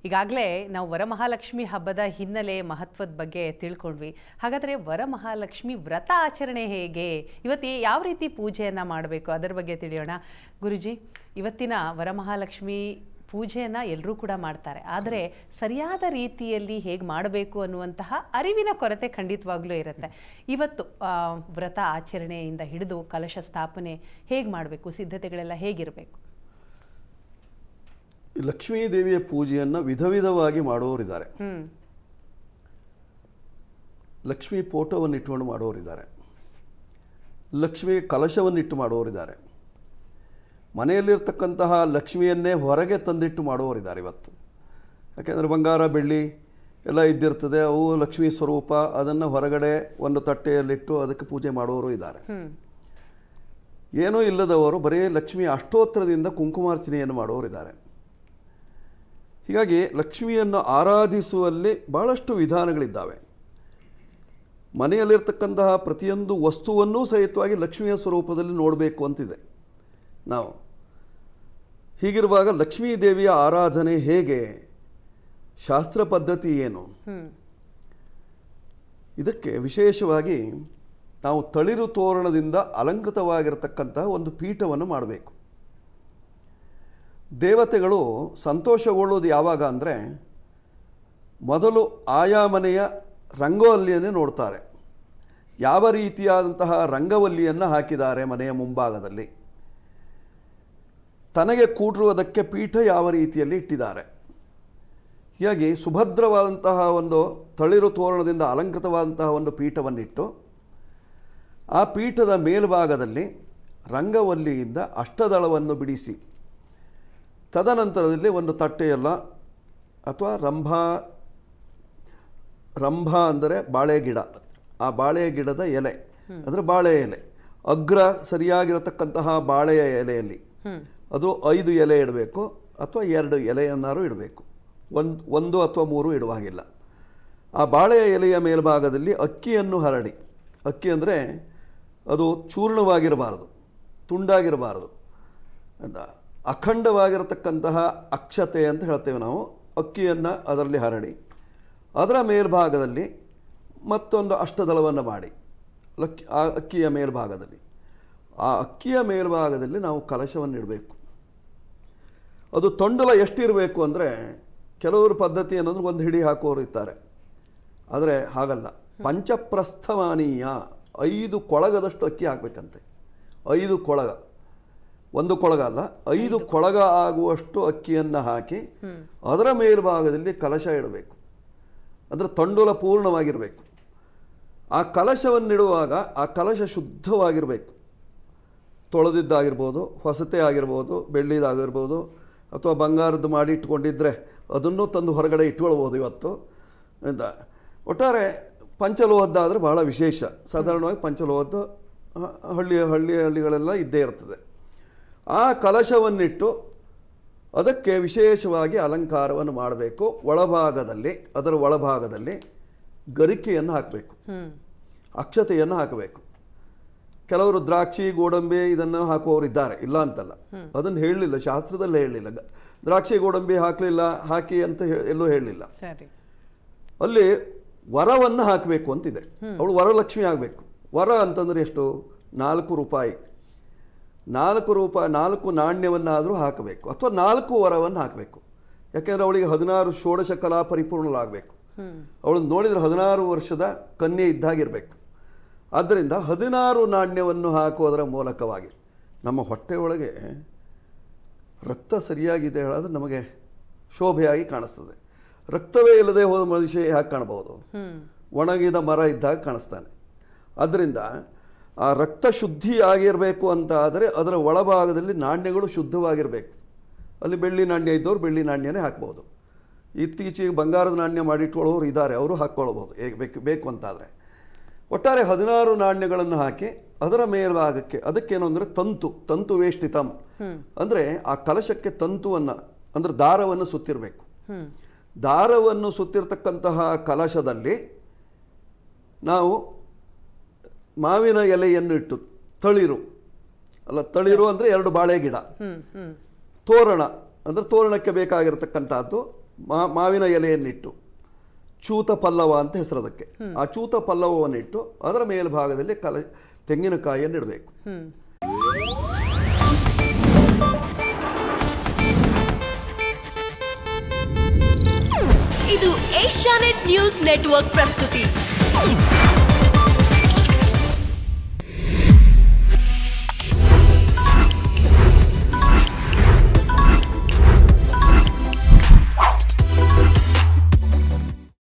ಈಗಾಗಲೇ ನಾವು ವರಮಹಾಲಕ್ಷ್ಮಿ ಹಬ್ಬದ ಹಿನ್ನೆಲೆ ಮಹತ್ವದ ಬಗ್ಗೆ ತಿಳ್ಕೊಂಡ್ವಿ. ಹಾಗಾದರೆ ವರಮಹಾಲಕ್ಷ್ಮಿ ವ್ರತ ಆಚರಣೆ ಹೇಗೆ, ಇವತ್ತು ಯಾವ ರೀತಿ ಪೂಜೆಯನ್ನು ಮಾಡಬೇಕು ಅದರ ಬಗ್ಗೆ ತಿಳಿಯೋಣ. ಗುರುಜಿ, ಇವತ್ತಿನ ವರಮಹಾಲಕ್ಷ್ಮಿ ಪೂಜೆಯನ್ನು ಎಲ್ಲರೂ ಕೂಡ ಮಾಡ್ತಾರೆ, ಆದರೆ ಸರಿಯಾದ ರೀತಿಯಲ್ಲಿ ಹೇಗೆ ಮಾಡಬೇಕು ಅನ್ನುವಂತಹ ಅರಿವಿನ ಕೊರತೆ ಖಂಡಿತವಾಗ್ಲೂ ಇರುತ್ತೆ. ಇವತ್ತು ವ್ರತ ಆಚರಣೆಯಿಂದ ಹಿಡಿದು ಕಲಶ ಸ್ಥಾಪನೆ ಹೇಗೆ ಮಾಡಬೇಕು, ಸಿದ್ಧತೆಗಳೆಲ್ಲ ಹೇಗಿರಬೇಕು? ಲಕ್ಷ್ಮೀ ದೇವಿಯ ಪೂಜೆಯನ್ನು ವಿಧ ವಿಧವಾಗಿ ಮಾಡುವವರಿದ್ದಾರೆ. ಲಕ್ಷ್ಮೀ ಫೋಟೋವನ್ನು ಇಟ್ಟುಕೊಂಡು ಮಾಡುವವರಿದ್ದಾರೆ, ಲಕ್ಷ್ಮೀ ಕಲಶವನ್ನಿಟ್ಟು ಮಾಡುವವರಿದ್ದಾರೆ, ಮನೆಯಲ್ಲಿರ್ತಕ್ಕಂತಹ ಲಕ್ಷ್ಮಿಯನ್ನೇ ಹೊರಗೆ ತಂದಿಟ್ಟು ಮಾಡುವವರಿದ್ದಾರೆ ಇವತ್ತು. ಯಾಕೆಂದರೆ ಬಂಗಾರ ಬೆಳ್ಳಿ ಎಲ್ಲ ಇದ್ದಿರ್ತದೆ, ಅವು ಲಕ್ಷ್ಮೀ ಸ್ವರೂಪ, ಅದನ್ನು ಹೊರಗಡೆ ಒಂದು ತಟ್ಟೆಯಲ್ಲಿಟ್ಟು ಅದಕ್ಕೆ ಪೂಜೆ ಮಾಡುವವರು ಇದ್ದಾರೆ. ಏನೂ ಇಲ್ಲದವರು ಬರೀ ಲಕ್ಷ್ಮೀ ಅಷ್ಟೋತ್ತರದಿಂದ ಕುಂಕುಮಾರ್ಚನೆಯನ್ನು ಮಾಡುವವರಿದ್ದಾರೆ. ಹೀಗಾಗಿ ಲಕ್ಷ್ಮಿಯನ್ನು ಆರಾಧಿಸುವಲ್ಲಿ ಭಾಳಷ್ಟು ವಿಧಾನಗಳಿದ್ದಾವೆ. ಮನೆಯಲ್ಲಿರ್ತಕ್ಕಂತಹ ಪ್ರತಿಯೊಂದು ವಸ್ತುವನ್ನೂ ಸಹಿತವಾಗಿ ಲಕ್ಷ್ಮಿಯ ಸ್ವರೂಪದಲ್ಲಿ ನೋಡಬೇಕು ಅಂತಿದೆ ನಾವು. ಹೀಗಿರುವಾಗ ಲಕ್ಷ್ಮೀ ದೇವಿಯ ಆರಾಧನೆ ಹೇಗೆ, ಶಾಸ್ತ್ರ ಪದ್ಧತಿ ಏನು, ಇದಕ್ಕೆ ವಿಶೇಷವಾಗಿ ನಾವು ತಳಿರು ತೋರಣದಿಂದ ಅಲಂಕೃತವಾಗಿರತಕ್ಕಂತಹ ಒಂದು ಪೀಠವನ್ನು ಮಾಡಬೇಕು. ದೇವತೆಗಳು ಸಂತೋಷಗೊಳ್ಳೋದು ಯಾವಾಗ ಅಂದರೆ, ಮೊದಲು ಆಯಾ ಮನೆಯ ರಂಗವಲ್ಲಿಯನ್ನೇ ನೋಡ್ತಾರೆ. ಯಾವ ರೀತಿಯಾದಂತಹ ರಂಗವಲ್ಲಿಯನ್ನು ಹಾಕಿದ್ದಾರೆ ಮನೆಯ ಮುಂಭಾಗದಲ್ಲಿ, ತನಗೆ ಕೂಡಿರುವುದಕ್ಕೆ ಪೀಠ ಯಾವ ರೀತಿಯಲ್ಲಿ ಇಟ್ಟಿದ್ದಾರೆ. ಹೀಗಾಗಿ ಸುಭದ್ರವಾದಂತಹ ಒಂದು ತಳಿರು ತೋರಣದಿಂದ ಅಲಂಕೃತವಾದಂತಹ ಒಂದು ಪೀಠವನ್ನಿಟ್ಟು, ಆ ಪೀಠದ ಮೇಲ್ಭಾಗದಲ್ಲಿ ರಂಗವಲ್ಲಿಯಿಂದ ಅಷ್ಟದಳವನ್ನು ಬಿಡಿಸಿ, ತದನಂತರದಲ್ಲಿ ಒಂದು ತಟ್ಟೆಯಲ್ಲ ಅಥವಾ ರಂಭ ಅಂದರೆ ಬಾಳೆ ಗಿಡ, ಆ ಬಾಳೆ ಗಿಡದ ಎಲೆ ಅಂದರೆ ಬಾಳೆ ಎಲೆ, ಅಗ್ರ ಸರಿಯಾಗಿರತಕ್ಕಂತಹ ಬಾಳೆಯ ಎಲೆಯಲ್ಲಿ ಅದು 5 ಎಲೆ ಇಡಬೇಕು ಅಥವಾ 2 ಎಲೆಯನ್ನಾರು ಇಡಬೇಕು, ಒಂದು ಅಥವಾ 3 ಇಡುವ ಹಾಗಿಲ್ಲ. ಆ ಬಾಳೆಯ ಎಲೆಯ ಮೇಲ್ಭಾಗದಲ್ಲಿ ಅಕ್ಕಿಯನ್ನು ಹರಡಿ, ಅಕ್ಕಿ ಅಂದರೆ ಅದು ಚೂರ್ಣವಾಗಿರಬಾರದು, ತುಂಡಾಗಿರಬಾರದು, ಅಖಂಡವಾಗಿರತಕ್ಕಂತಹ ಅಕ್ಷತೆ ಅಂತ ಹೇಳ್ತೇವೆ ನಾವು. ಅಕ್ಕಿಯನ್ನು ಅದರಲ್ಲಿ ಹರಡಿ, ಅದರ ಮೇಲ್ಭಾಗದಲ್ಲಿ ಮತ್ತೊಂದು ಅಷ್ಟದಳವನ್ನು ಮಾಡಿ, ಆ ಅಕ್ಕಿಯ ಮೇಲ್ಭಾಗದಲ್ಲಿ, ಆ ಅಕ್ಕಿಯ ಮೇಲ್ಭಾಗದಲ್ಲಿ ನಾವು ಕಲಶವನ್ನು ಇಡಬೇಕು. ಅದು ತೊಂಡಲ ಎಷ್ಟಿರಬೇಕು ಅಂದರೆ, ಕೆಲವರು ಪದ್ಧತಿ ಅನ್ನೋದು ಒಂದು ಹಿಡಿ ಹಾಕೋರು ಇರ್ತಾರೆ, ಆದರೆ ಹಾಗಲ್ಲ. ಪಂಚಪ್ರಸ್ಥಮಾನೀಯ 5 ಕೊಳಗದಷ್ಟು ಅಕ್ಕಿ ಹಾಕಬೇಕಂತೆ. 5 ಕೊಳಗ, ಒಂದು ಕೊಳಗ ಅಲ್ಲ, 5 ಕೊಳಗ ಆಗುವಷ್ಟು ಅಕ್ಕಿಯನ್ನು ಹಾಕಿ ಅದರ ಮೇಲ್ಭಾಗದಲ್ಲಿ ಕಲಶ ಇಡಬೇಕು. ಅಂದರೆ ತಂಡೂಲ ಪೂರ್ಣವಾಗಿರಬೇಕು. ಆ ಕಲಶವನ್ನಿಡುವಾಗ ಆ ಕಲಶ ಶುದ್ಧವಾಗಿರಬೇಕು. ತೊಳೆದಿದ್ದಾಗಿರ್ಬೋದು, ಹೊಸತೆ ಆಗಿರ್ಬೋದು, ಬೆಳ್ಳಿದಾಗಿರ್ಬೋದು, ಅಥವಾ ಬಂಗಾರದ್ದು ಮಾಡಿ ಇಟ್ಕೊಂಡಿದ್ರೆ ಅದನ್ನು ತಂದು ಹೊರಗಡೆ ಇಟ್ಕೊಳ್ಬೋದು ಇವತ್ತು ಅಂತ. ಒಟ್ಟಾರೆ ಪಂಚಲೋಹದ್ದಾದರೆ ಬಹಳ ವಿಶೇಷ. ಸಾಧಾರಣವಾಗಿ ಪಂಚಲೋಹದ್ದು ಹಳ್ಳಿಗಳೆಲ್ಲ ಇದ್ದೇ ಇರ್ತದೆ. ಆ ಕಲಶವನ್ನಿಟ್ಟು ಅದಕ್ಕೆ ವಿಶೇಷವಾಗಿ ಅಲಂಕಾರವನ್ನು ಮಾಡಬೇಕು. ಒಳಭಾಗದಲ್ಲಿ, ಅದರ ಒಳಭಾಗದಲ್ಲಿ ಗರಿಕೆಯನ್ನು ಹಾಕಬೇಕು, ಅಕ್ಷತೆಯನ್ನು ಹಾಕಬೇಕು. ಕೆಲವರು ದ್ರಾಕ್ಷಿ, ಗೋಡಂಬಿ ಇದನ್ನು ಹಾಕುವವರಿದ್ದಾರೆ, ಇಲ್ಲ ಅಂತಲ್ಲ, ಅದನ್ನು ಹೇಳಲಿಲ್ಲ, ಶಾಸ್ತ್ರದಲ್ಲೇ ಹೇಳಲಿಲ್ಲ. ದ್ರಾಕ್ಷಿ ಗೋಡಂಬಿ ಹಾಕಲಿಲ್ಲ, ಹಾಕಿ ಅಂತ ಎಲ್ಲೂ ಹೇಳಲಿಲ್ಲ. ಅಲ್ಲಿ ವರವನ್ನು ಹಾಕಬೇಕು ಅಂತಿದೆ. ಅವಳು ವರಲಕ್ಷ್ಮಿ ಆಗಬೇಕು. ವರ ಅಂತಂದರೆ ಎಷ್ಟು? 4 ರೂಪಾಯಿ, 4 ನಾಣ್ಯವನ್ನಾದರೂ ಹಾಕಬೇಕು, ಅಥವಾ 4 ವರವನ್ನು ಹಾಕಬೇಕು. ಯಾಕೆಂದರೆ ಅವಳಿಗೆ 16 ಷೋಡಶ ಕಲಾ ಪರಿಪೂರ್ಣಲಾಗಬೇಕು. ಅವಳು ನೋಡಿದರೆ 16 ವರ್ಷದ ಕನ್ಯೆ ಇದ್ದಾಗಿರಬೇಕು. ಆದ್ದರಿಂದ 16 ನಾಣ್ಯವನ್ನು ಹಾಕುವುದರ ಮೂಲಕವಾಗಿ ನಮ್ಮ ಹೊಟ್ಟೆಯೊಳಗೆ ರಕ್ತ ಸರಿಯಾಗಿದೆ ಹೇಳಿದ್ರೆ ನಮಗೆ ಶೋಭೆಯಾಗಿ ಕಾಣಿಸ್ತದೆ. ರಕ್ತವೇ ಇಲ್ಲದೆ ಹೋದ ಮನುಷ್ಯ ಯಾಕೆ ಕಾಣಬಹುದು? ಒಣಗಿದ ಮರ ಇದ್ದಾಗ ಕಾಣಿಸ್ತಾನೆ. ಆದ್ದರಿಂದ ಆ ರಕ್ತ ಶುದ್ಧಿ ಆಗಿರಬೇಕು ಅಂತ ಆದರೆ ಅದರ ಒಳಭಾಗದಲ್ಲಿ ನಾಣ್ಯಗಳು ಶುದ್ಧವಾಗಿರಬೇಕು. ಅಲ್ಲಿ ಬೆಳ್ಳಿ ನಾಣ್ಯ ಇದ್ದವರು ಬೆಳ್ಳಿ ನಾಣ್ಯನೇ ಹಾಕ್ಬೋದು. ಇತ್ತೀಚೆಗೆ ಬಂಗಾರದ ನಾಣ್ಯ ಮಾಡಿಟ್ಕೊಳ್ಳೋರು ಇದ್ದಾರೆ, ಅವರು ಹಾಕ್ಕೊಳ್ಬೋದು ಬೇಕು ಅಂತಾದರೆ. ಒಟ್ಟಾರೆ 16 ನಾಣ್ಯಗಳನ್ನು ಹಾಕಿ ಅದರ ಮೇಲ್ಭಾಗಕ್ಕೆ, ಅದಕ್ಕೇನು ಅಂದರೆ ತಂತು ವೇಷ್ಟಿತಂ ಅಂದರೆ ಆ ಕಲಶಕ್ಕೆ ತಂತುವನ್ನು ಅಂದರೆ ದಾರವನ್ನು ಸುತ್ತಿರಬೇಕು. ದಾರವನ್ನು ಸುತ್ತಿರ್ತಕ್ಕಂತಹ ಕಲಶದಲ್ಲಿ ನಾವು ಮಾವಿನ ಎಲೆಯನ್ನು ಇಟ್ಟು, ತಳಿರು ಅಂದರೆ 2 ಬಾಳೆ ಗಿಡ, ತೋರಣ ಅಂದರೆ ತೋರಣಕ್ಕೆ ಬೇಕಾಗಿರತಕ್ಕಂಥದ್ದು ಮಾವಿನ ಎಲೆಯನ್ನಿಟ್ಟು ಚೂತ ಪಲ್ಲವ ಅಂತ ಹೆಸರು ಅದಕ್ಕೆ. ಆ ಚೂತ ಪಲ್ಲವವನ್ನಿಟ್ಟು ಅದರ ಮೇಲ್ಭಾಗದಲ್ಲಿ ತೆಂಗಿನಕಾಯಿಯನ್ನು ಇಡಬೇಕು. ಇದು ಏಷ್ಯಾನೆಟ್ ನ್ಯೂಸ್ ನೆಟ್ವರ್ಕ್ ಪ್ರಸ್ತುತಿ.